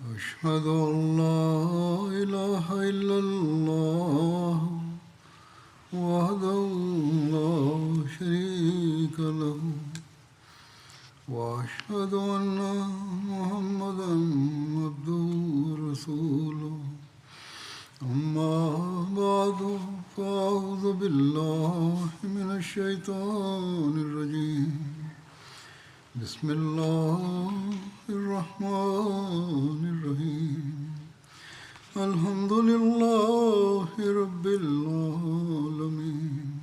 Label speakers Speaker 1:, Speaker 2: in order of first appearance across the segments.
Speaker 1: أشهد أن لا إله إلا الله وحده لا شريك له وأشهد أن محمدا عبده ورسوله أما بعد فأعوذ بالله من الشيطان الرجيم بسم الله الرحمن الرحيم الحمد لله رب العالمين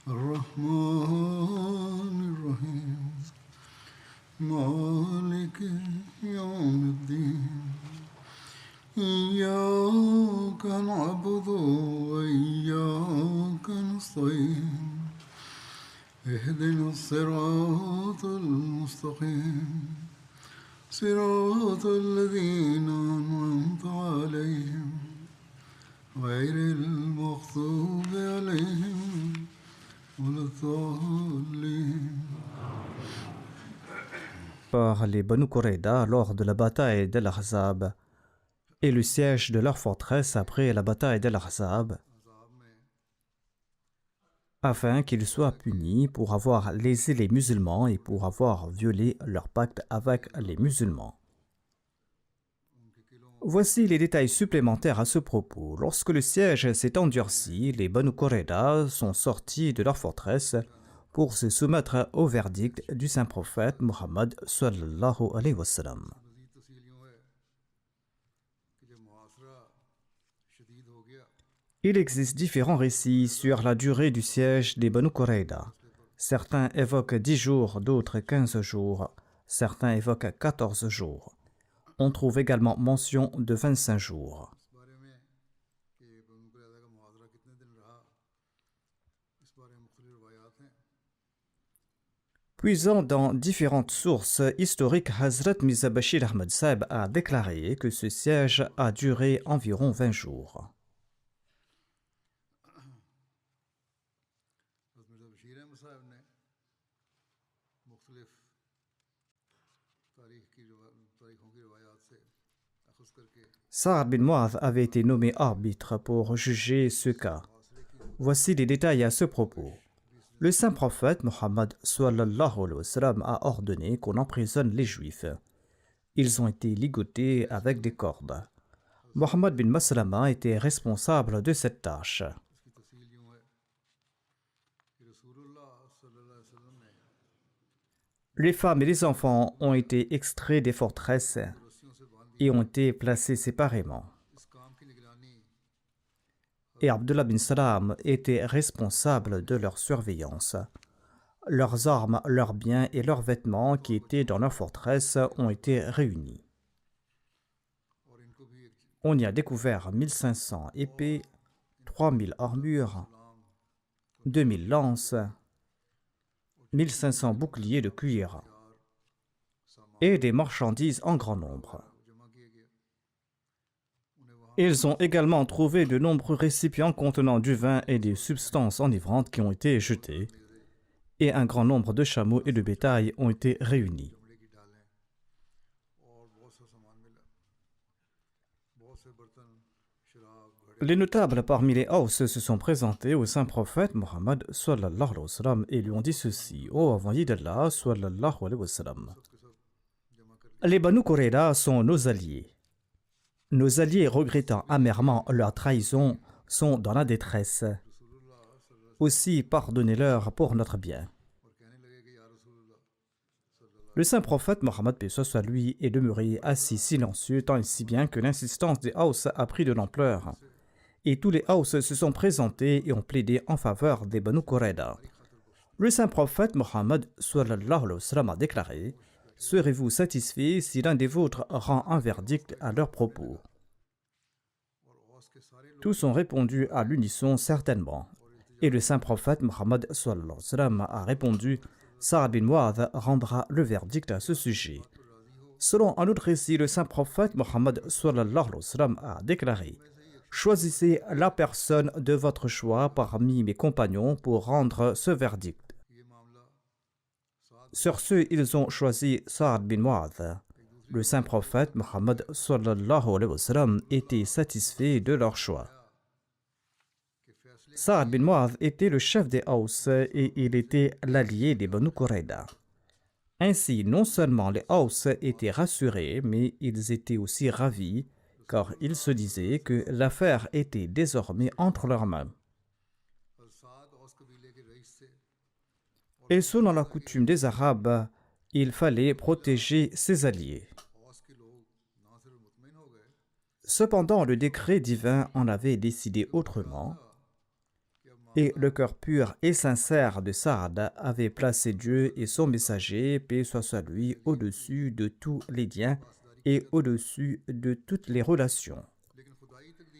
Speaker 1: الرحمن الرحيم مالك يوم الدين إياك نعبد وإياك نستعين اهدنا الصراط المستقيم صراط الذين أنعمت عليهم غير المغضوب عليهم ولا الضالين.
Speaker 2: Par les Banu Qurayda lors de la bataille d'Al-Ahzab et le siège de leur forteresse après la bataille d'Al-Ahzab, afin qu'ils soient punis pour avoir lésé les musulmans et pour avoir violé leur pacte avec les musulmans. Voici les détails supplémentaires à ce propos. Lorsque le siège s'est endurci, les Banu Qurayda sont sortis de leur forteresse pour se soumettre au verdict du saint prophète Muhammad sallallahu alayhi wa sallam. Il existe différents récits sur la durée du siège des Banu Qurayda. Certains évoquent 10 jours, d'autres 15 jours, certains évoquent 14 jours. On trouve également mention de 25 jours. Puisant dans différentes sources historiques, Hazrat Mirza Bashir Ahmad Sahib a déclaré que ce siège a duré environ 20 jours. Sa'ad bin Mu'adh avait été nommé arbitre pour juger ce cas. Voici les détails à ce propos. Le saint prophète Muhammad sallallahu alayhi wa sallam a ordonné qu'on emprisonne les juifs. Ils ont été ligotés avec des cordes. Muhammad bin Maslama était responsable de cette tâche. Les femmes et les enfants ont été extraits des forteresses et ont été placés séparément. Et Abdullah bin Salam était responsable de leur surveillance. Leurs armes, leurs biens et leurs vêtements qui étaient dans leur forteresse ont été réunis. On y a découvert 1500 épées, 3000 armures, 2000 lances, 1500 boucliers de cuir et des marchandises en grand nombre. Ils ont également trouvé de nombreux récipients contenant du vin et des substances enivrantes qui ont été jetés, et un grand nombre de chameaux et de bétail ont été réunis. Les notables parmi les Haus se sont présentés au saint prophète Muhammad sallallahu alayhi wa sallam et lui ont dit ceci: Ô envoyé d'Allah sallallahu alayhi wa sallam, les Banu Qurayda sont nos alliés. Nos alliés, regrettant amèrement leur trahison, sont dans la détresse. Aussi, pardonnez-leur pour notre bien. Le saint prophète Mohammed paix soit lui est demeuré assis silencieux, tant et si bien que l'insistance des Haus a pris de l'ampleur. Et tous les Haus se sont présentés et ont plaidé en faveur des Banu Qurayda. Le saint prophète Mohammed sallallahu alayhi wa sallam a déclaré: Serez-vous satisfaits si l'un des vôtres rend un verdict à leur propos? Tous ont répondu à l'unisson certainement. Et le saint prophète Mohammed sallallahu alayhi wa sallam a répondu: Sa'ad bin Mu'adh rendra le verdict à ce sujet. Selon un autre récit, le saint prophète Mohammed sallallahu alayhi wa sallam a déclaré: Choisissez la personne de votre choix parmi mes compagnons pour rendre ce verdict. Sur ce, ils ont choisi Sa'ad bin Mu'adh. Le saint prophète Mohammed sallallahu alayhi wa sallam était satisfait de leur choix. Saad bin Mu'adh était le chef des Aws et il était l'allié des Banu Qurayda. Ainsi, non seulement les Aws étaient rassurés, mais ils étaient aussi ravis, car ils se disaient que l'affaire était désormais entre leurs mains. Et selon la coutume des Arabes, il fallait protéger ses alliés. Cependant, le décret divin en avait décidé autrement, et le cœur pur et sincère de Saad avait placé Dieu et son messager, paix soit sur lui, au-dessus de tous les liens et au-dessus de toutes les relations.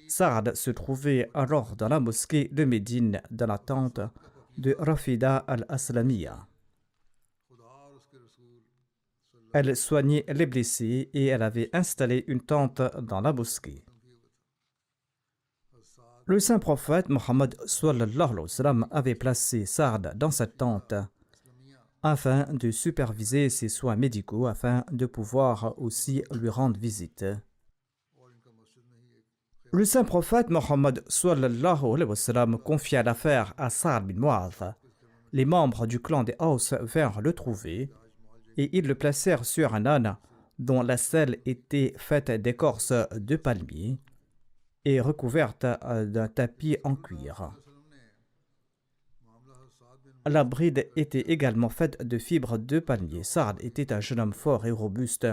Speaker 2: Saad se trouvait alors dans la mosquée de Médine, dans la tente de Rafida al-Aslamiyya. Elle soignait les blessés et elle avait installé une tente dans la mosquée. Le saint prophète Mohammed sallallahu alayhi wa sallam avait placé Saad dans cette tente afin de superviser ses soins médicaux, afin de pouvoir aussi lui rendre visite. Le saint prophète Mohammed sallallahu alayhi wa sallam confia l'affaire à Saad bin Mu'adh. Les membres du clan des Aws vinrent le trouver et ils le placèrent sur un âne dont la selle était faite d'écorce de palmier et recouverte d'un tapis en cuir. La bride était également faite de fibres de palmier. Saad était un jeune homme fort et robuste.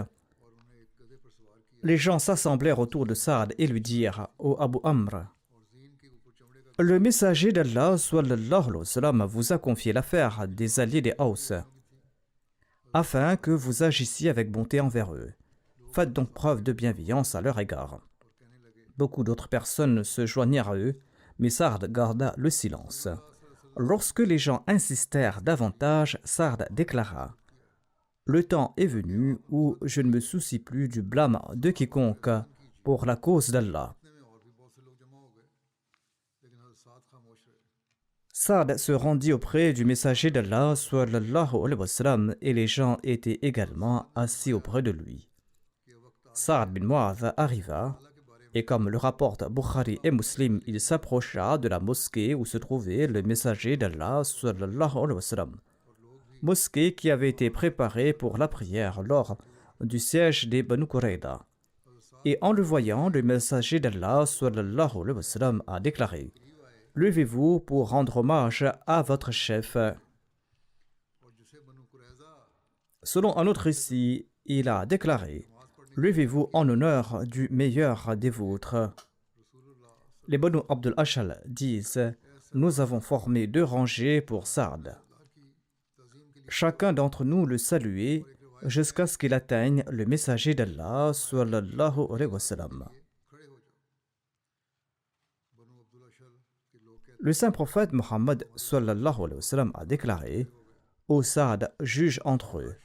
Speaker 2: Les gens s'assemblèrent autour de Saad et lui dirent: « Ô Abu Amr, le messager d'Allah sallallahu alayhi wa sallam vous a confié l'affaire des alliés des Aws, afin que vous agissiez avec bonté envers eux. Faites donc preuve de bienveillance à leur égard. » Beaucoup d'autres personnes se joignirent à eux, mais Saad garda le silence. Lorsque les gens insistèrent davantage, Saad déclara: « Le temps est venu où je ne me soucie plus du blâme de quiconque pour la cause d'Allah. » Saad se rendit auprès du messager d'Allah sallallahu alayhi wa sallam et les gens étaient également assis auprès de lui. Saad bin Mu'adh arriva et comme le rapportent Bukhari et Muslim, il s'approcha de la mosquée où se trouvait le messager d'Allah sallallahu alayhi wa sallam. Mosquée qui avait été préparée pour la prière lors du siège des Banu Qurayda. Et en le voyant, le messager d'Allah sallallahu alayhi wa sallam a déclaré: « Levez-vous pour rendre hommage à votre chef. » Selon un autre récit, il a déclaré: « Levez-vous en honneur du meilleur des vôtres. » Les Banu Abdul Ashal disent: « Nous avons formé 2 rangées pour Saad. Chacun d'entre nous le saluait jusqu'à ce qu'il atteigne le messager d'Allah sallallahu alayhi wa sallam. » Le saint prophète Mohammed sallallahu alayhi wa sallam a déclaré: « Ô Saad, juge entre eux. »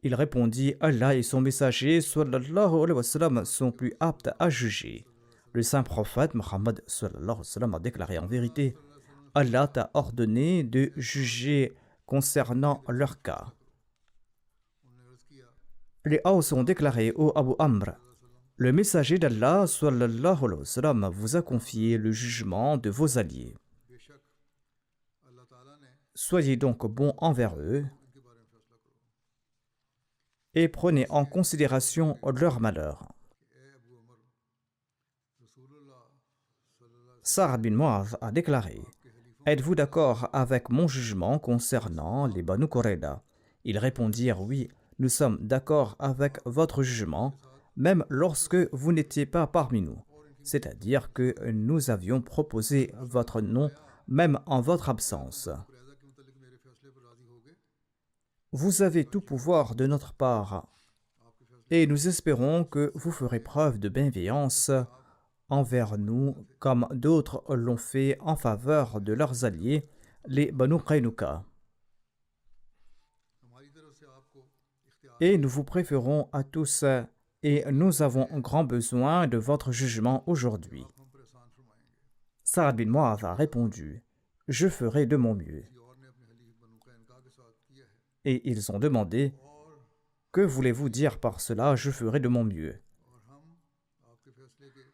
Speaker 2: Il répondit: « Allah et son messager sallallahu alayhi wa sallam sont plus aptes à juger. » Le saint prophète Mohammed sallallahu alayhi wa sallam a déclaré: « En vérité, Allah t'a ordonné de juger concernant leur cas. » Les Aws ont déclaré: « Ô Abu Amr, le messager d'Allah sallallahu alayhi wa sallam vous a confié le jugement de vos alliés. Soyez donc bons envers eux et prenez en considération leur malheur. » Saad bin Mu'adh a déclaré: « Êtes-vous d'accord avec mon jugement concernant les Banu Qurayda ?» Ils répondirent: « Oui, nous sommes d'accord avec votre jugement, même lorsque vous n'étiez pas parmi nous, c'est-à-dire que nous avions proposé votre nom même en votre absence. Vous avez tout pouvoir de notre part, et nous espérons que vous ferez preuve de bienveillance envers nous, comme d'autres l'ont fait en faveur de leurs alliés, les Banu Qaynuqa. Et nous vous préférons à tous, et nous avons grand besoin de votre jugement aujourd'hui. » Saad bin Mu'adh a répondu: « Je ferai de mon mieux. » Et ils ont demandé: Que voulez-vous dire par cela? Je ferai de mon mieux.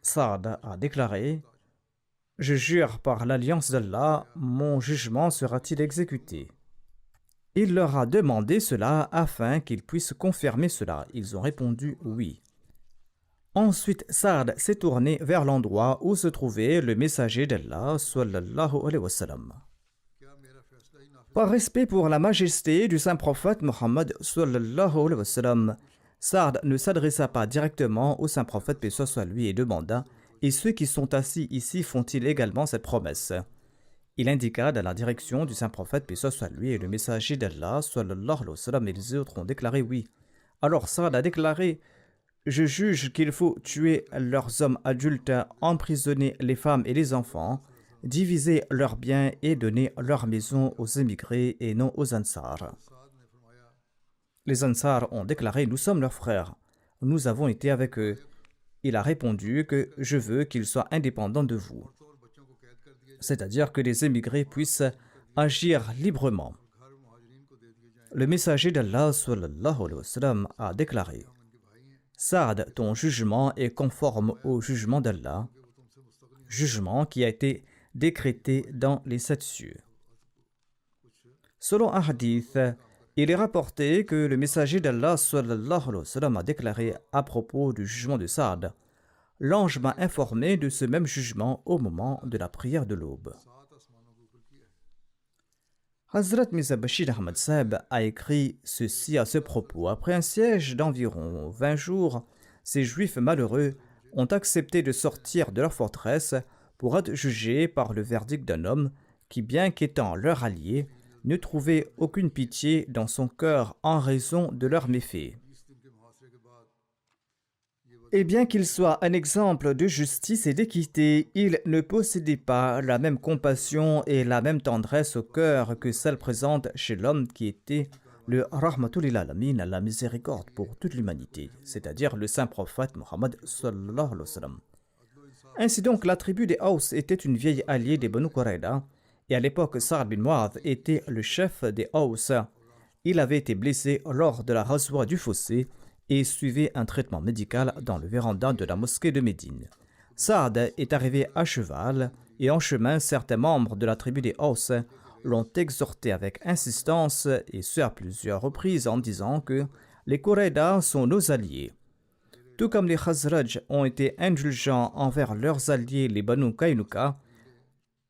Speaker 2: Saad a déclaré: Je jure par l'alliance d'Allah, mon jugement sera-t-il exécuté? Il leur a demandé cela afin qu'ils puissent confirmer cela. Ils ont répondu oui. Ensuite, Saad s'est tourné vers l'endroit où se trouvait le messager d'Allah, sallallahu alayhi wa sallam. Par respect pour la majesté du saint prophète Mohammed, sallallahu alayhi wa sallam, Saad ne s'adressa pas directement au saint prophète, paix soit lui, et demanda: Et ceux qui sont assis ici font-ils également cette promesse? Il indiqua dans la direction du saint prophète, paix soit lui, et le messager d'Allah, sallallahu alayhi wa sallam, et les autres ont déclaré oui. Alors Saad a déclaré: Je juge qu'il faut tuer leurs hommes adultes, emprisonner les femmes et les enfants, diviser leurs biens et donner leurs maisons aux émigrés et non aux Ansar. Les Ansar ont déclaré: Nous sommes leurs frères, nous avons été avec eux. Il a répondu que je veux qu'ils soient indépendants de vous, c'est-à-dire que les émigrés puissent agir librement. Le messager d'Allah sallallahu alayhi wa sallam a déclaré: Saad, ton jugement est conforme au jugement d'Allah, jugement qui a été décrété dans les 7 cieux. Selon un hadith, il est rapporté que le messager d'Allah sallallahu alayhi wa sallam a déclaré à propos du jugement de Saad: L'ange m'a informé de ce même jugement au moment de la prière de l'aube. Hazrat Mirza Bashir Ahmad Sahib a écrit ceci à ce propos: Après un siège d'environ 20 jours, ces juifs malheureux ont accepté de sortir de leur forteresse pour être jugés par le verdict d'un homme qui, bien qu'étant leur allié, ne trouvait aucune pitié dans son cœur en raison de leurs méfaits. Et bien qu'il soit un exemple de justice et d'équité, il ne possédait pas la même compassion et la même tendresse au cœur que celle présente chez l'homme qui était le Rahmatul lil Alamin, la miséricorde pour toute l'humanité, c'est-à-dire le saint prophète Mohammed sallallahu alayhi wa sallam. Ainsi donc, la tribu des Haus était une vieille alliée des Banu Qurayda, et à l'époque, Sa'd bin Mu'adh était le chef des Haus. Il avait été blessé lors de la rasoir du fossé et suivait un traitement médical dans le véranda de la mosquée de Médine. Saad est arrivé à cheval, et en chemin, certains membres de la tribu des Haus l'ont exhorté avec insistance, et ce à plusieurs reprises, en disant que les Qurayda sont nos alliés. Tout comme les Khazraj ont été indulgents envers leurs alliés les Banu Qaynuqa,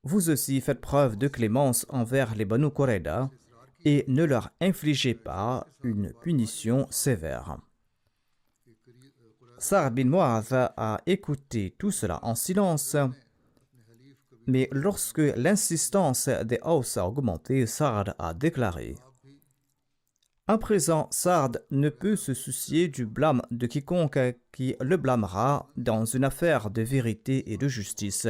Speaker 2: vous aussi faites preuve de clémence envers les Banu Qurayda et ne leur infligez pas une punition sévère. Sa'd bin Mu'adh a écouté tout cela en silence, mais lorsque l'insistance des Haus a augmenté, Sa'd a déclaré: À présent, Sa'd ne peut se soucier du blâme de quiconque qui le blâmera dans une affaire de vérité et de justice.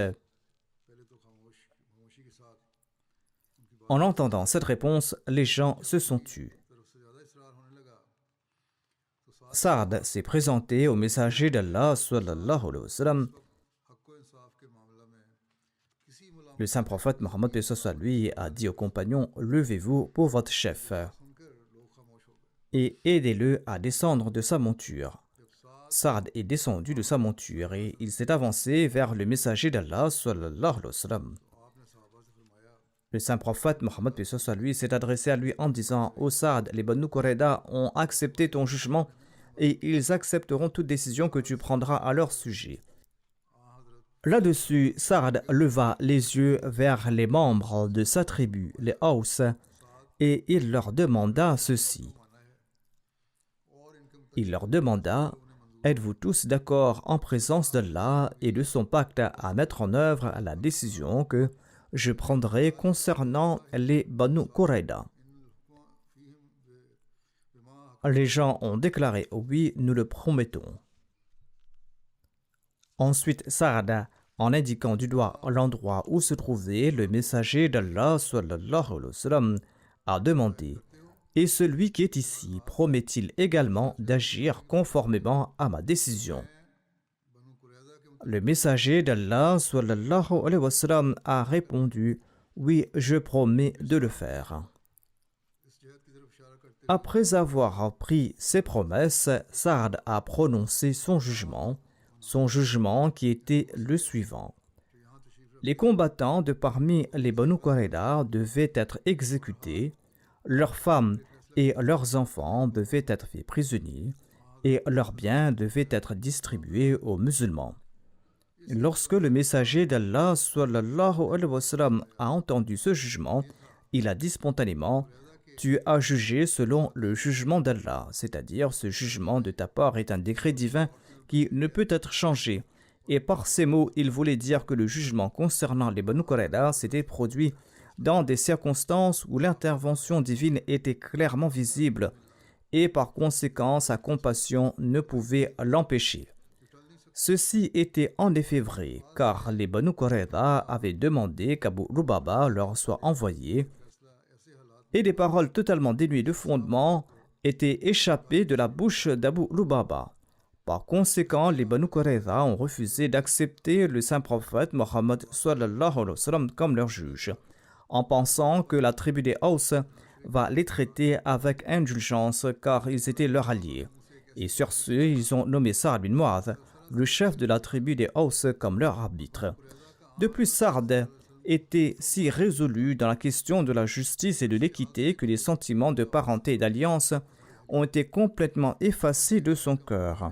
Speaker 2: En entendant cette réponse, les gens se sont tus. Sa'd s'est présenté au messager d'Allah sallallahu alayhi wa sallam. Le saint prophète Mohammed paix soit lui a dit aux compagnons: Levez-vous pour votre chef et aidez-le à descendre de sa monture. Sa'd est descendu de sa monture et il s'est avancé vers le messager d'Allah sallallahu alayhi wa sallam. Le saint prophète Mohammed paix soit lui s'est adressé à lui en disant: Ô Sa'd, les Banu Qurayda ont accepté ton jugement et ils accepteront toute décision que tu prendras à leur sujet. Là-dessus, Sa'd leva les yeux vers les membres de sa tribu, les Haus, et il leur demanda ceci. Il leur demanda: Êtes-vous tous d'accord en présence d'Allah et de son pacte à mettre en œuvre la décision que je prendrai concernant les Banu Qurayda? Les gens ont déclaré: Oui, nous le promettons. Ensuite, Sa'd, en indiquant du doigt l'endroit où se trouvait le messager d'Allah sallallahu alayhi wa sallam, a demandé: Et celui qui est ici promet-il également d'agir conformément à ma décision? Le messager d'Allah sallallahu alayhi wa sallam a répondu: Oui, je promets de le faire. Après avoir pris ses promesses, Saad a prononcé son jugement qui était le suivant. Les combattants de parmi les Banu Qurayza devaient être exécutés, leurs femmes et leurs enfants devaient être faits prisonniers, et leurs biens devaient être distribués aux musulmans. Lorsque le messager d'Allah sallallahu alayhi wa sallam, a entendu ce jugement, il a dit spontanément: tu as jugé selon le jugement d'Allah, c'est-à-dire ce jugement de ta part est un décret divin qui ne peut être changé. Et par ces mots, il voulait dire que le jugement concernant les Banu Qurayza s'était produit dans des circonstances où l'intervention divine était clairement visible et par conséquent sa compassion ne pouvait l'empêcher. Ceci était en effet vrai car les Banu Qurayza avaient demandé qu'Abu Lubaba leur soit envoyé et des paroles totalement dénuées de fondement étaient échappées de la bouche d'Abu Lubaba. Par conséquent, les Banu Qurayza ont refusé d'accepter le saint prophète Mohammed sallallahu alayhi wa sallam comme leur juge, en pensant que la tribu des Haus va les traiter avec indulgence car ils étaient leurs alliés. Et sur ce, ils ont nommé Sa'd bin Mu'adh, le chef de la tribu des Haus, comme leur arbitre. De plus, Sa'd était si résolu dans la question de la justice et de l'équité que les sentiments de parenté et d'alliance ont été complètement effacés de son cœur.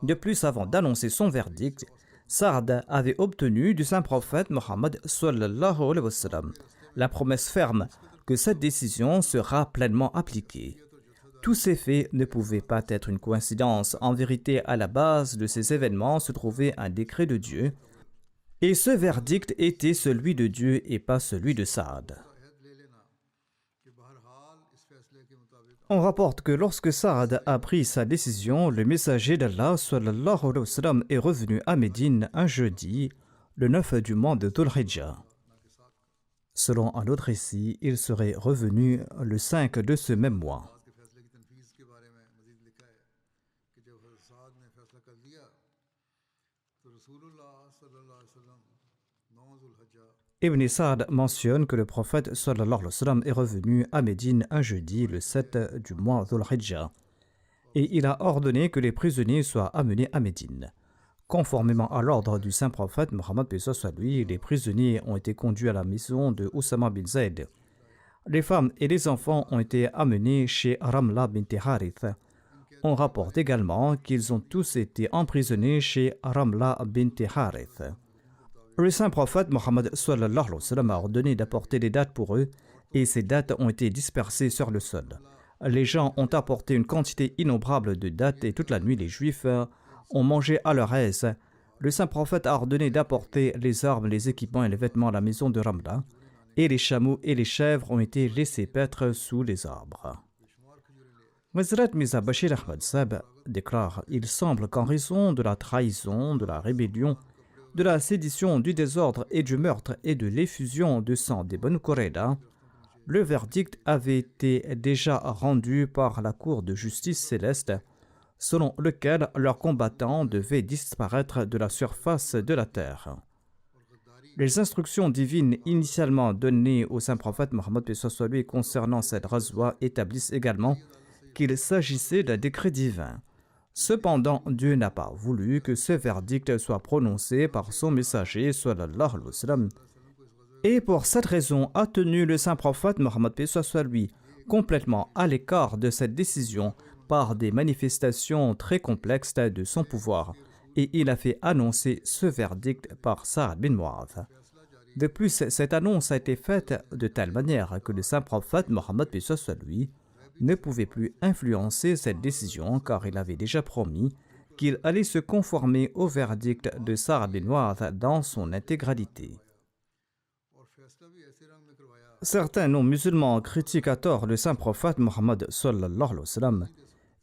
Speaker 2: De plus, avant d'annoncer son verdict, Sa'd avait obtenu du saint prophète Mohammed sallallahu alayhi wa sallam la promesse ferme que cette décision sera pleinement appliquée. Tous ces faits ne pouvaient pas être une coïncidence. En vérité, à la base de ces événements se trouvait un décret de Dieu, et ce verdict était celui de Dieu et pas celui de Sa'd. On rapporte que lorsque Sa'd a pris sa décision, le messager d'Allah sallallahu alayhi wa sallam est revenu à Médine un jeudi, le 9 du mois de Dhul Hijjah. Selon un autre récit, il serait revenu le 5 de ce même mois. Ibn Sa'd mentionne que le prophète sallallahu alayhi wa sallam est revenu à Médine un jeudi, le 7 du mois Dhul Hijjah, et il a ordonné que les prisonniers soient amenés à Médine. Conformément à l'ordre du saint prophète Mohammed paix soit lui, les prisonniers ont été conduits à la maison de Usama bin Zayd. Les femmes et les enfants ont été amenés chez Ramla bint Harith. On rapporte également qu'ils ont tous été emprisonnés chez Ramla bint Harith. Le saint prophète Mohammed sallallahu alayhi wa sallam a ordonné d'apporter des dattes pour eux et ces dattes ont été dispersées sur le sol. Les gens ont apporté une quantité innombrable de dattes et toute la nuit les Juifs ont mangé à leur aise. Le saint prophète a ordonné d'apporter les armes, les équipements et les vêtements à la maison de Ramla et les chameaux et les chèvres ont été laissés paître sous les arbres. Hazrat Mirza Bashir Ahmad Sahib déclare: il semble qu'en raison de la trahison, de la rébellion, de la sédition, du désordre et du meurtre et de l'effusion de sang des Banu Qurayza, le verdict avait été déjà rendu par la cour de justice céleste, selon lequel leurs combattants devaient disparaître de la surface de la terre. Les instructions divines initialement données au saint prophète Mohammed paix soit lui concernant cette razwa établissent également qu'il s'agissait d'un décret divin. Cependant, Dieu n'a pas voulu que ce verdict soit prononcé par son messager sallallahu alayhi wa sallam, et pour cette raison a tenu le saint prophète Mohammed paix soit lui complètement à l'écart de cette décision par des manifestations très complexes de son pouvoir, et il a fait annoncer ce verdict par Sa'd bin Mu'adh. De plus, cette annonce a été faite de telle manière que le saint prophète Mohammed paix soit lui ne pouvait plus influencer cette décision car il avait déjà promis qu'il allait se conformer au verdict de Sa'd bin Mu'adh dans son intégralité. Certains non-musulmans critiquent à tort le saint prophète Mohammed sallallahu alayhi wa sallam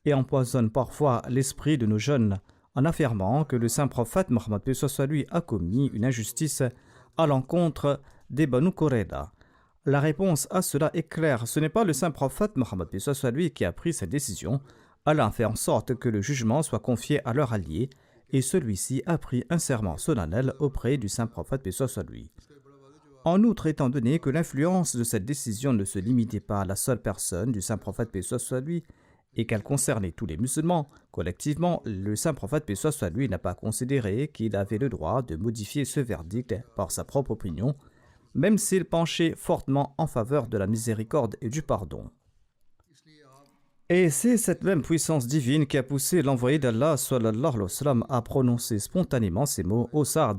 Speaker 2: et empoisonnent parfois l'esprit de nos jeunes en affirmant que le saint prophète Mohammed paix soit lui a commis une injustice à l'encontre des Banu Qurayza. La réponse à cela est claire, ce n'est pas le saint prophète Mohammed paix soit lui qui a pris cette décision. Allah a fait en sorte que le jugement soit confié à leur allié et celui-ci a pris un serment solennel auprès du saint prophète paix soit lui. En outre, étant donné que l'influence de cette décision ne se limitait pas à la seule personne du saint prophète paix soit sur lui et qu'elle concernait tous les musulmans, collectivement, le saint prophète paix soit sur lui n'a pas considéré qu'il avait le droit de modifier ce verdict par sa propre opinion, même s'il penchait fortement en faveur de la miséricorde et du pardon. Et c'est cette même puissance divine qui a poussé l'envoyé d'Allah sallallahu alayhi wa sallam à prononcer spontanément ces mots au Sard,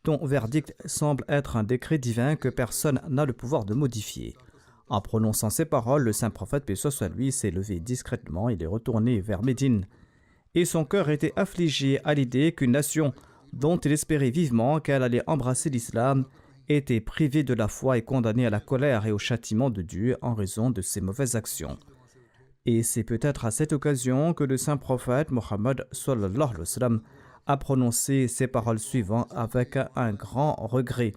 Speaker 2: dont verdict semble être un décret divin que personne n'a le pouvoir de modifier. En prononçant ces paroles, le saint prophète paix soit sur lui s'est levé discrètement, il est retourné vers Médine, et son cœur était affligé à l'idée qu'une nation dont il espérait vivement qu'elle allait embrasser l'islam était privée de la foi et condamnée à la colère et au châtiment de Dieu en raison de ses mauvaises actions. Et c'est peut-être à cette occasion que le saint prophète Mohammed sallallahu alayhi wa sallam a prononcé ces paroles suivantes avec un grand regret.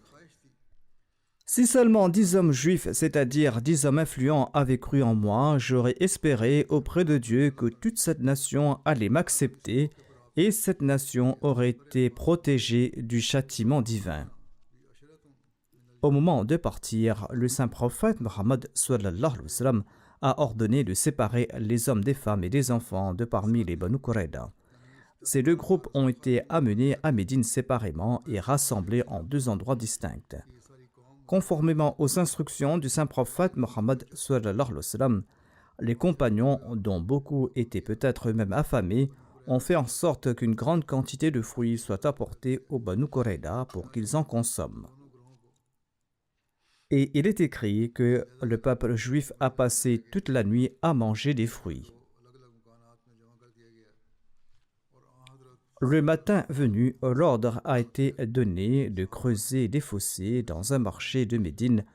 Speaker 2: Si seulement 10 hommes juifs, c'est-à-dire 10 hommes influents, avaient cru en moi, j'aurais espéré auprès de Dieu que toute cette nation allait m'accepter et cette nation aurait été protégée du châtiment divin. Au moment de partir, le saint prophète Mohammed sallallahu alayhi wa sallam a ordonné de séparer les hommes des femmes et des enfants de parmi les Banu Qurayda. Ces deux groupes ont été amenés à Médine séparément et rassemblés en 2 endroits distincts. Conformément aux instructions du saint prophète Mohammed sallallahu alayhi wa sallam, les compagnons, dont beaucoup étaient peut-être eux-mêmes affamés, ont fait en sorte qu'une grande quantité de fruits soit apportée aux Banu Qurayda pour qu'ils en consomment. Et il est écrit que le peuple juif a passé toute la nuit à manger des fruits. Le matin venu, l'ordre a été donné de creuser des fossés dans un marché de Médine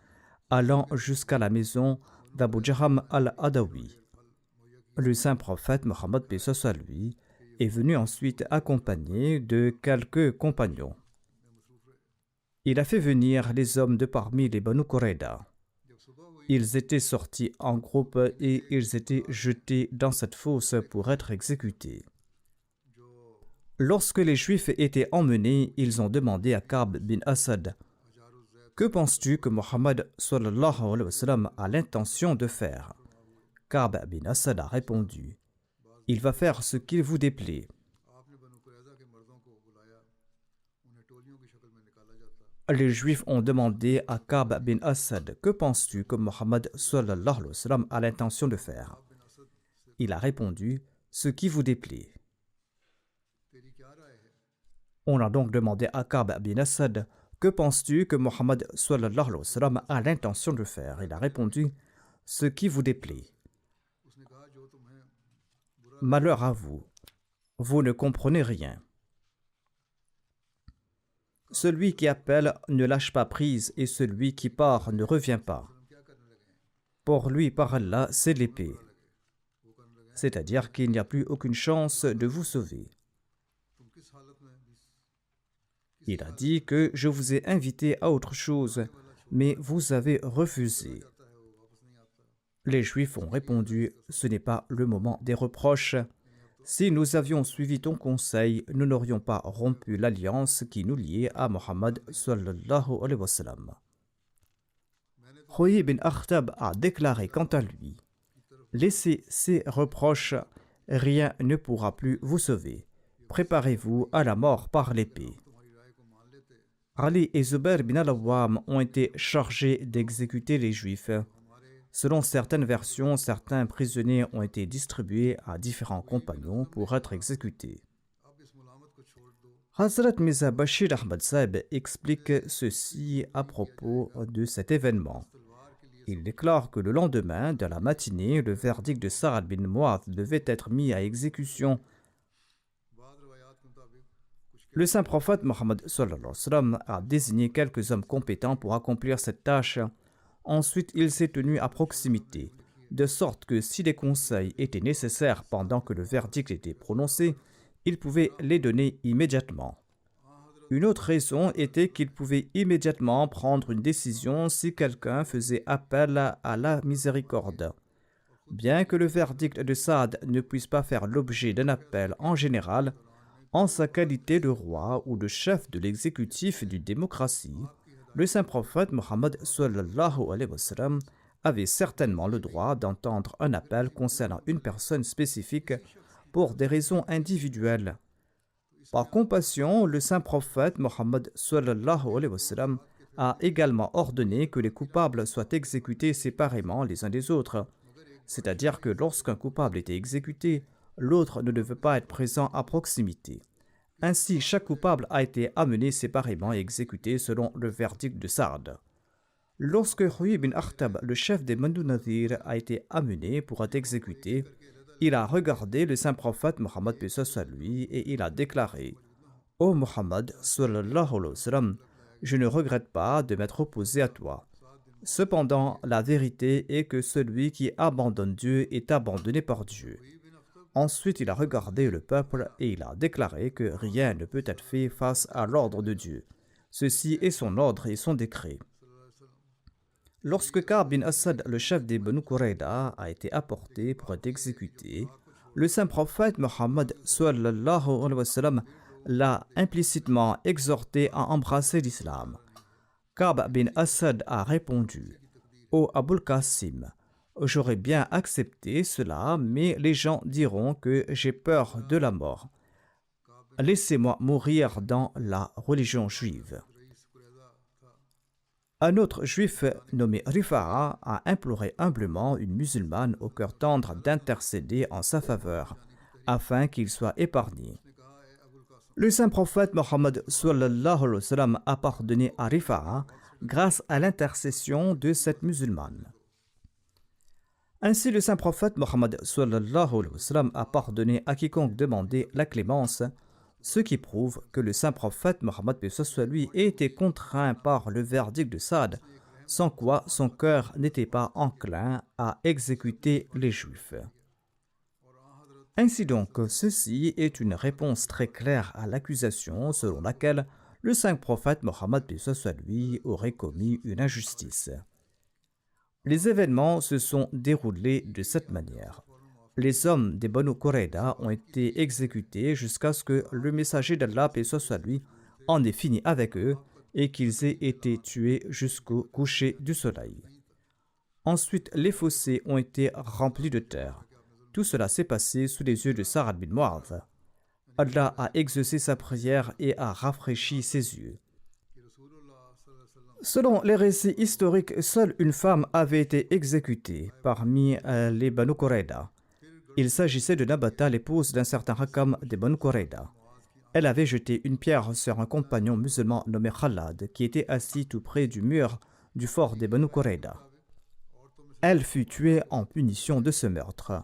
Speaker 2: allant jusqu'à la maison d'Abu Jaham al-Adawi. Le saint prophète Mohammed paix soit sur lui est venu ensuite accompagné de quelques compagnons. Il a fait venir les hommes de parmi les Banu Qurayda. Ils étaient sortis en groupe et ils étaient jetés dans cette fosse pour être exécutés. Lorsque les Juifs étaient emmenés, ils ont demandé à Ka'b bin Asad « Que penses-tu que Mohammed sallallahu alayhi wa sallam a l'intention de faire ?» Ka'b bin Asad a répondu « Il va faire ce qu'il vous déplaît. » Les Juifs ont demandé à Ka'b bin Asad « Que penses-tu que Mohammed sallallahu alayhi wa sallam a l'intention de faire ?» Il a répondu « Ce qui vous déplaît. » On a donc demandé à Ka'b bin Asad « Que penses-tu que Mohammed sallallahu alayhi wa sallam a l'intention de faire ?» Il a répondu « Ce qui vous déplaît. » Malheur à vous, vous ne comprenez rien. Celui qui appelle ne lâche pas prise et celui qui part ne revient pas. Pour lui, par Allah, c'est l'épée. C'est-à-dire qu'il n'y a plus aucune chance de vous sauver. Il a dit que je vous ai invité à autre chose, mais vous avez refusé. Les Juifs ont répondu, ce n'est pas le moment des reproches. Si nous avions suivi ton conseil, nous n'aurions pas rompu l'alliance qui nous liait à Mohammed sallallahu alayhi wa sallam. Huyay bin Akhtab a déclaré quant à lui, laissez ces reproches, rien ne pourra plus vous sauver. Préparez-vous à la mort par l'épée. Ali et Zubair bin al-Awwam ont été chargés d'exécuter les Juifs. Selon certaines versions, certains prisonniers ont été distribués à différents compagnons pour être exécutés. Hazrat Mirza Bashir Ahmad Sahib explique ceci à propos de cet événement. Il déclare que le lendemain, dans la matinée, le verdict de Sa'ad bin Mu'adh devait être mis à exécution. Le saint prophète Mohammed sallallahu alayhi wa sallam a désigné quelques hommes compétents pour accomplir cette tâche. Ensuite, il s'est tenu à proximité, de sorte que si des conseils étaient nécessaires pendant que le verdict était prononcé, il pouvait les donner immédiatement. Une autre raison était qu'il pouvait immédiatement prendre une décision si quelqu'un faisait appel à la miséricorde. Bien que le verdict de Saad ne puisse pas faire l'objet d'un appel en général, en sa qualité de roi ou de chef de l'exécutif d'une démocratie, le saint prophète Mohammed sallallahu alayhi wa sallam avait certainement le droit d'entendre un appel concernant une personne spécifique pour des raisons individuelles. Par compassion, le saint prophète Mohammed sallallahu alayhi wa sallam a également ordonné que les coupables soient exécutés séparément les uns des autres. C'est-à-dire que lorsqu'un coupable était exécuté, l'autre ne devait pas être présent à proximité. Ainsi, chaque coupable a été amené séparément et exécuté selon le verdict de Sa'd. Lorsque Huyy bin Akhtab, le chef des Banu Nadir, a été amené pour être exécuté, il a regardé le saint prophète Mohammed paix soit lui et il a déclaré: Ô Mohammed sallallahu alayhi wa sallam, je ne regrette pas de m'être opposé à toi. Cependant, la vérité est que celui qui abandonne Dieu est abandonné par Dieu. Ensuite, il a regardé le peuple et il a déclaré que rien ne peut être fait face à l'ordre de Dieu. Ceci est son ordre et son décret. Lorsque Ka'b bin Asad, le chef des Banu Qurayda, a été apporté pour être exécuté, le saint prophète Mohammed sallallahu alayhi wa sallam l'a implicitement exhorté à embrasser l'islam. Ka'b bin Asad a répondu: Ô Abul Qasim, j'aurais bien accepté cela, mais les gens diront que j'ai peur de la mort. Laissez-moi mourir dans la religion juive. Un autre juif nommé Rifa'a a imploré humblement une musulmane au cœur tendre d'intercéder en sa faveur, afin qu'il soit épargné. Le saint prophète Mohammed sallallahu alayhi wa sallam a pardonné à Rifa'a grâce à l'intercession de cette musulmane. Ainsi, le saint prophète Mohammed sallallahu alayhi wa sallam a pardonné à quiconque demandait la clémence, ce qui prouve que le saint prophète Mohammed paix soit lui ait été contraint par le verdict de Sa'd, sans quoi son cœur n'était pas enclin à exécuter les Juifs. Ainsi donc, ceci est une réponse très claire à l'accusation selon laquelle le saint prophète Mohammed paix soit lui aurait commis une injustice. Les événements se sont déroulés de cette manière. Les hommes des Banu Qurayda ont été exécutés jusqu'à ce que le messager d'Allah, paix soit lui, en ait fini avec eux et qu'ils aient été tués jusqu'au coucher du soleil. Ensuite, les fossés ont été remplis de terre. Tout cela s'est passé sous les yeux de Sa'd bin Mu'adh. Allah a exaucé sa prière et a rafraîchi ses yeux. Selon les récits historiques, seule une femme avait été exécutée parmi les Banu Qurayda. Il s'agissait de Nabata, l'épouse d'un certain Hakam des Banu Qurayda. Elle avait jeté une pierre sur un compagnon musulman nommé Khalad, qui était assis tout près du mur du fort des Banu Qurayda. Elle fut tuée en punition de ce meurtre.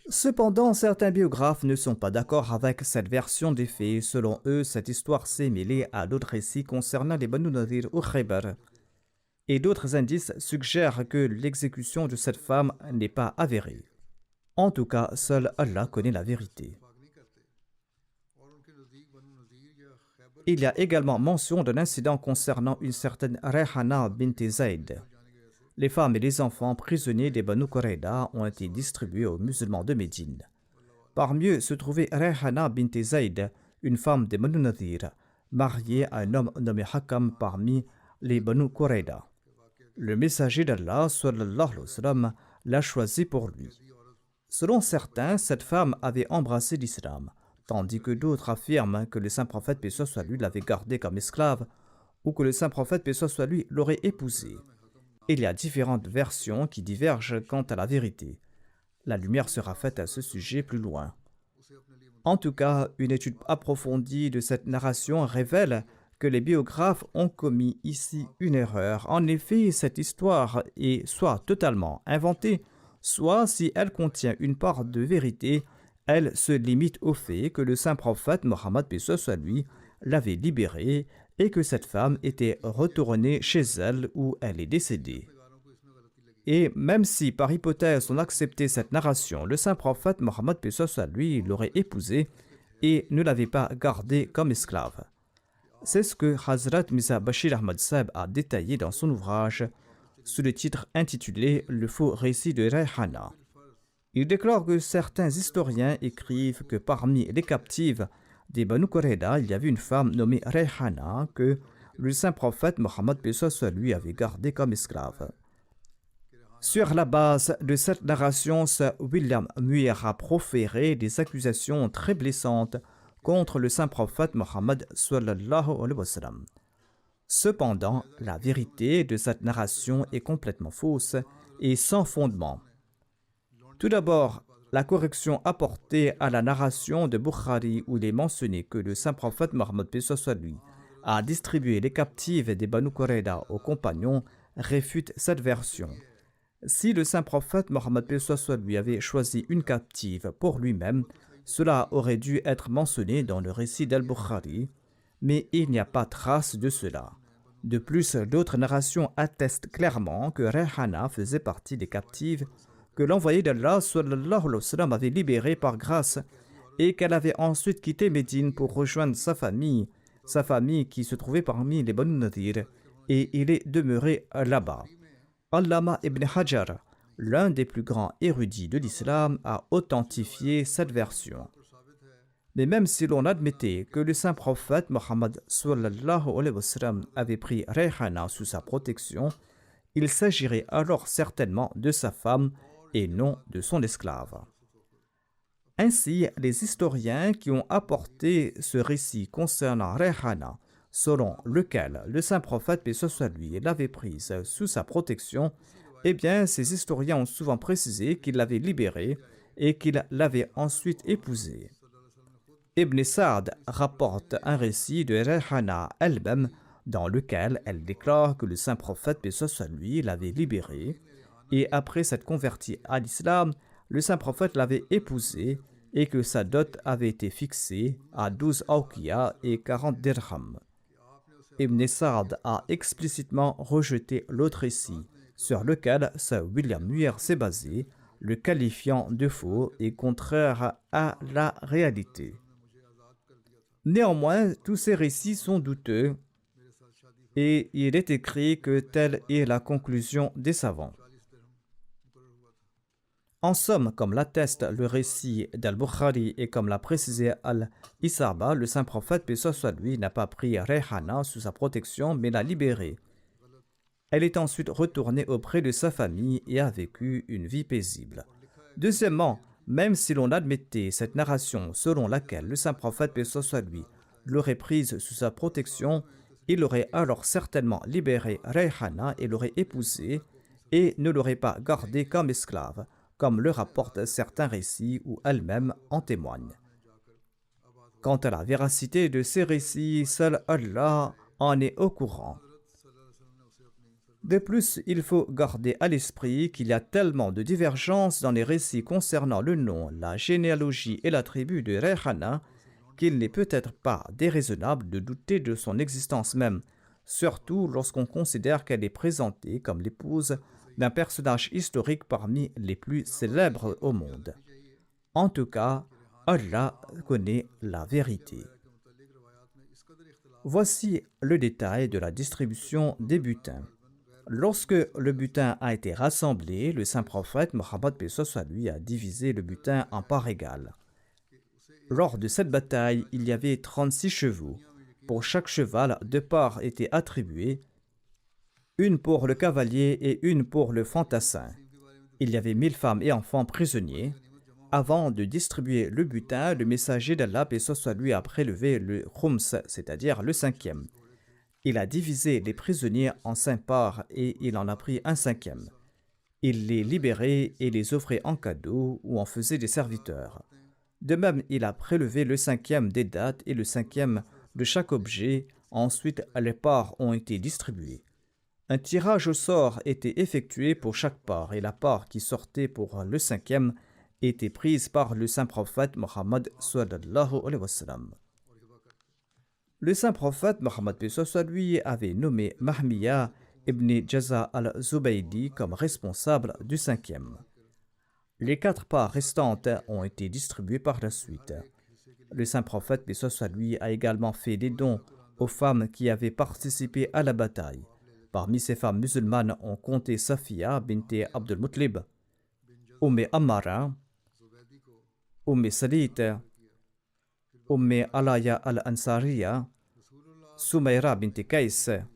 Speaker 2: Cependant, certains biographes ne sont pas d'accord avec cette version des faits. Selon eux, cette histoire s'est mêlée à d'autres récits concernant les Banu Nadir ou Khaybar. Et d'autres indices suggèrent que l'exécution de cette femme n'est pas avérée. En tout cas, seul Allah connaît la vérité. Il y a également mention d'un incident concernant une certaine Rayhana bint Zayd. Les femmes et les enfants prisonniers des Banu Qurayda ont été distribués aux musulmans de Médine. Parmi eux se trouvait Rayhana bint Zayd, une femme des Banu Nadir, mariée à un homme nommé Hakam parmi les Banu Qurayda. Le messager d'Allah, sallallahu alayhi wa sallam, l'a choisi pour lui. Selon certains, cette femme avait embrassé l'islam, tandis que d'autres affirment que le saint prophète paix soit lui l'avait gardée comme esclave ou que le saint prophète paix soit lui l'aurait épousée. Il y a différentes versions qui divergent quant à la vérité. La lumière sera faite à ce sujet plus loin. En tout cas, une étude approfondie de cette narration révèle que les biographes ont commis ici une erreur. En effet, cette histoire est soit totalement inventée, soit, si elle contient une part de vérité, elle se limite au fait que le saint prophète Mohammed paix soit lui l'avait libérée et que cette femme était retournée chez elle où elle est décédée. Et même si, par hypothèse, on acceptait cette narration, le saint prophète Mohammed paix soit lui l'aurait épousée et ne l'avait pas gardée comme esclave. C'est ce que Hazrat Mirza Bashir Ahmad Sahib a détaillé dans son ouvrage sous le titre intitulé « Le faux récit de Rayhana ». Il déclare que certains historiens écrivent que parmi les captives des Banu Qurayda, il y avait une femme nommée Rayhana que le saint prophète Mohammed lui avait gardé comme esclave. Sur la base de cette narration, Sir William Muir a proféré des accusations très blessantes contre le saint prophète Mohammed sallallahu alayhi wa sallam. Cependant, la vérité de cette narration est complètement fausse et sans fondement. Tout d'abord, la correction apportée à la narration de Bukhari où il est mentionné que le saint prophète Mohammed lui a distribué les captives des Banu Qurayda aux compagnons réfute cette version. Si le saint prophète Mohammed lui avait choisi une captive pour lui-même, cela aurait dû être mentionné dans le récit d'Al-Bukhari, mais il n'y a pas trace de cela. De plus, d'autres narrations attestent clairement que Rayhana faisait partie des captives que l'envoyé d'Allah sallallahu alayhi wa sallam avait libérées par grâce et qu'elle avait ensuite quitté Médine pour rejoindre sa famille qui se trouvait parmi les Banu Nadir, et il est demeuré là-bas. Allama ibn Hajar, l'un des plus grands érudits de l'islam, a authentifié cette version. Mais même si l'on admettait que le saint prophète Mohammed sallallahu alayhi wa sallam avait pris Rayhana sous sa protection, il s'agirait alors certainement de sa femme et non de son esclave. Ainsi, les historiens qui ont apporté ce récit concernant Rayhana, selon lequel le saint prophète, paix soit lui, l'avait prise sous sa protection, eh bien, ces historiens ont souvent précisé qu'il l'avait libérée et qu'il l'avait ensuite épousée. Ibn Sa'd rapporte un récit de Rayhana elle-même dans lequel elle déclare que le saint prophète, paix soit lui, l'avait libérée et après s'être converti à l'islam, le saint prophète l'avait épousée et que sa dot avait été fixée à 12 awqiya et 40 dirhams. Ibn Sa'd a explicitement rejeté l'autre récit sur lequel Sir William Muir s'est basé, le qualifiant de faux et contraire à la réalité. Néanmoins, tous ces récits sont douteux et il est écrit que telle est la conclusion des savants. En somme, comme l'atteste le récit d'Al-Bukhari et comme l'a précisé Al-Isaba, le saint prophète, paix soit lui, n'a pas pris Rayhana sous sa protection mais l'a libérée. Elle est ensuite retournée auprès de sa famille et a vécu une vie paisible. Deuxièmement, même si l'on admettait cette narration selon laquelle le saint prophète, paix soit lui, l'aurait prise sous sa protection, il aurait alors certainement libéré Rayhana et l'aurait épousée et ne l'aurait pas gardée comme esclave, comme le rapportent certains récits ou elle-même en témoignent. Quant à la véracité de ces récits, seul Allah en est au courant. De plus, il faut garder à l'esprit qu'il y a tellement de divergences dans les récits concernant le nom, la généalogie et la tribu de Rayhana qu'il n'est peut-être pas déraisonnable de douter de son existence même, surtout lorsqu'on considère qu'elle est présentée comme l'épouse d'un personnage historique parmi les plus célèbres au monde. En tout cas, Allah connaît la vérité. Voici le détail de la distribution des butins. Lorsque le butin a été rassemblé, le saint prophète Mohammed paix soit lui a divisé le butin en parts égales. Lors de cette bataille, il y avait 36 chevaux. Pour chaque cheval, 2 parts étaient attribuées, une pour le cavalier et une pour le fantassin. Il y avait 1000 femmes et enfants prisonniers. Avant de distribuer le butin, le messager d'Allah, paix soit lui, a prélevé le khums, c'est-à-dire le 5e. Il a divisé les prisonniers en 5 parts et il en a pris un 5e. Il les libérait et les offrait en cadeau ou en faisait des serviteurs. De même, il a prélevé le 5e des dattes et le 5e de chaque objet. Ensuite, les parts ont été distribuées. Un tirage au sort était effectué pour chaque part et la part qui sortait pour le 5e était prise par le saint prophète Mohammed sallallahu alayhi wa sallam. Le saint prophète Mohammed paix soit lui avait nommé Mahmiya ibn Jaza al-Zubaydi comme responsable du 5e. Les 4 parts restantes ont été distribuées par la suite. Le saint prophète paix soit lui a également fait des dons aux femmes qui avaient participé à la bataille. Parmi ces femmes musulmanes, on comptait Safiya bint Abdul Muttalib, Ammara, Salit, Alaya al-Ansariya, Soumaïra bint Kais, Sa'd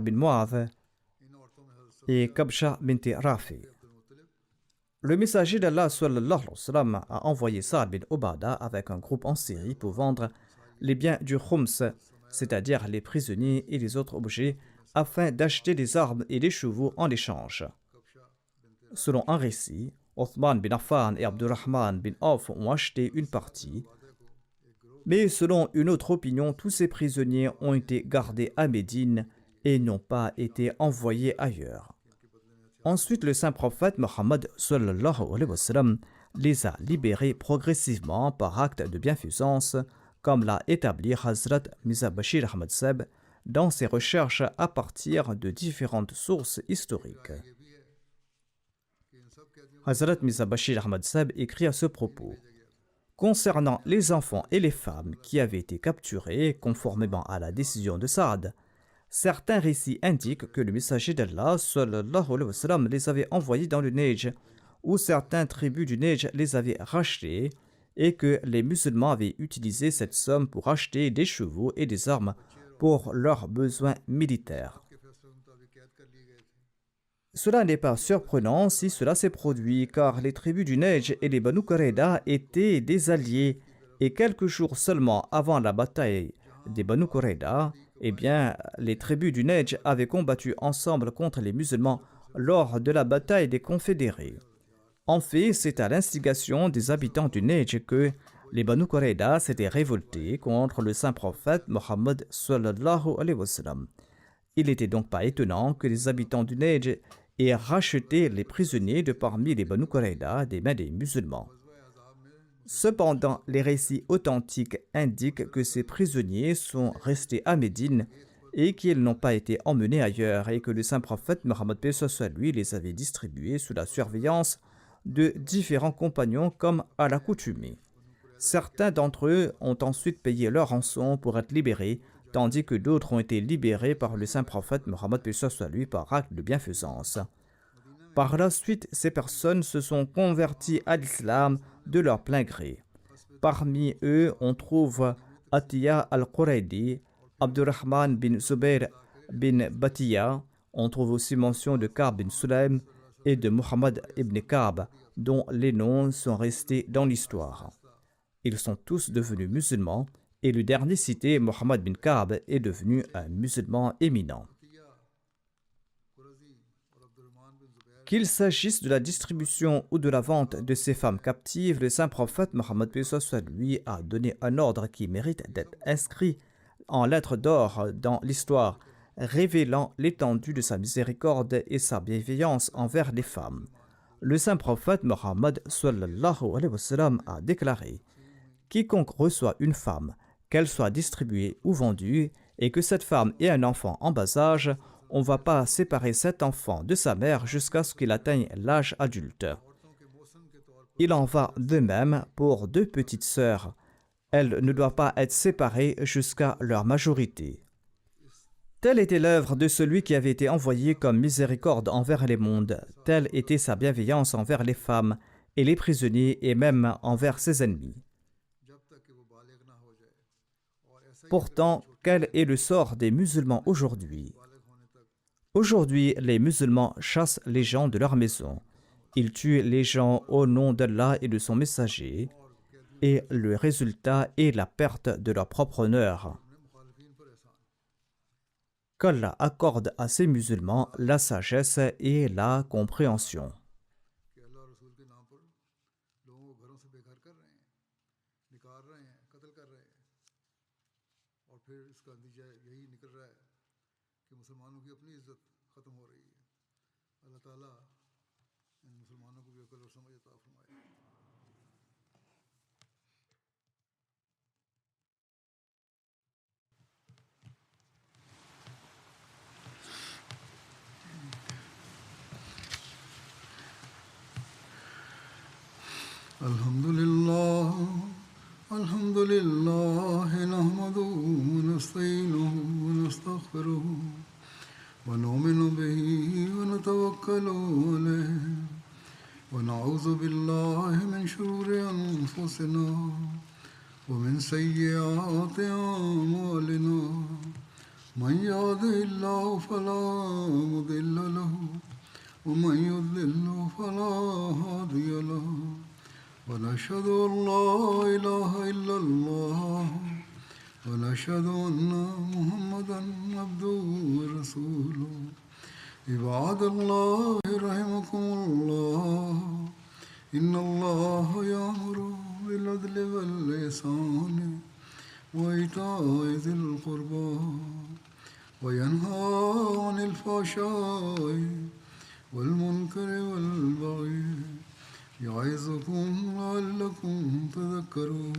Speaker 2: bin Mu'adh et Kabsha bint Rafi. Le messager d'Allah sallallahu alayhi wa sallam a envoyé Sa'd bin Ubada avec un groupe en Syrie pour vendre les biens du Khums, c'est-à-dire les prisonniers et les autres objets, afin d'acheter des armes et des chevaux en échange. Selon un récit, Othman bin Affan et Abdurrahman bin Auf ont acheté une partie, mais selon une autre opinion, tous ces prisonniers ont été gardés à Médine et n'ont pas été envoyés ailleurs. Ensuite, le saint prophète Mohammed sallallahu alayhi wa sallam les a libérés progressivement par acte de bienfaisance, comme l'a établi Hazrat Mirza Bashir Ahmad Sahib dans ses recherches à partir de différentes sources historiques. Hazrat Mirza Bashir Ahmad Sahib écrit à ce propos: concernant les enfants et les femmes qui avaient été capturés conformément à la décision de Saad, certains récits indiquent que le messager d'Allah sallallahu alayhi wa sallam les avait envoyés dans le Neige, où certaines tribus du Neige les avaient rachetés et que les musulmans avaient utilisé cette somme pour acheter des chevaux et des armes pour leurs besoins militaires. Cela n'est pas surprenant si cela s'est produit, car les tribus du Neige et les Banu Qurayda étaient des alliés, et quelques jours seulement avant la bataille des Banu Qurayda, les tribus du Neige avaient combattu ensemble contre les musulmans lors de la bataille des confédérés. En fait, c'est à l'instigation des habitants du Neige que les Banu Qurayda s'étaient révoltés contre le saint prophète Mohammed sallallahu alayhi wa sallam. Il n'était donc pas étonnant que les habitants du Neige aient racheté les prisonniers de parmi les Banu Qurayda des mains des musulmans. Cependant, les récits authentiques indiquent que ces prisonniers sont restés à Médine et qu'ils n'ont pas été emmenés ailleurs, et que le saint prophète Mohammed lui les avait distribués sous la surveillance de différents compagnons comme à l'accoutumée. Certains d'entre eux ont ensuite payé leur rançon pour être libérés, tandis que d'autres ont été libérés par le saint prophète Mohammed par acte de bienfaisance. Par la suite, ces personnes se sont converties à l'islam de leur plein gré. Parmi eux, on trouve Atiya al-Quraydi, Abdurrahman bin Zubair bin Batiya. On trouve aussi mention de Ka'b bin Sulaym et de Muhammad ibn Ka'b, dont les noms sont restés dans l'histoire. Ils sont tous devenus musulmans, et le dernier cité, Muhammad bin Ka'b, est devenu un musulman éminent. Qu'il s'agisse de la distribution ou de la vente de ces femmes captives, le saint prophète Mohammed lui a donné un ordre qui mérite d'être inscrit en lettres d'or dans l'histoire, révélant l'étendue de sa miséricorde et sa bienveillance envers les femmes. Le saint prophète Mohammed a déclaré: quiconque reçoit une femme, qu'elle soit distribuée ou vendue, et que cette femme ait un enfant en bas âge, on ne va pas séparer cet enfant de sa mère jusqu'à ce qu'il atteigne l'âge adulte. Il en va de même pour deux petites sœurs. Elles ne doivent pas être séparées jusqu'à leur majorité. Telle était l'œuvre de celui qui avait été envoyé comme miséricorde envers les mondes. Telle était sa bienveillance envers les femmes et les prisonniers et même envers ses ennemis. Pourtant, quel est le sort des musulmans aujourd'hui? Aujourd'hui, les musulmans chassent les gens de leur maison. Ils tuent les gens au nom d'Allah et de son messager, et le résultat est la perte de leur propre honneur. Qu'Allah accorde à ces musulmans la sagesse et la compréhension.
Speaker 1: الحمد لله نحمده ونستعينه ونستغفره ونؤمن به ونتوكل عليه ونعوذ بالله من شرور أنفسنا ومن سيئات أعمالنا من يهده الله فلا مضل له ومن يضلل فلا هادي له ونشهد أن لا إله إلا الله ونشهد أن محمدا عبده ورسوله عباد الله رحمكم الله إن الله يأمر بالعدل والإحسان وإيتاء ذي القربى وينهى عن الفحشاء والمنكر والبغي يعظكم لعلكم تذكرون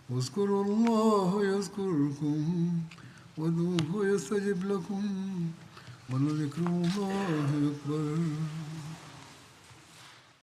Speaker 1: واذكروا الله يذكركم وادعوه يستجب لكم ولذكر الله أكبر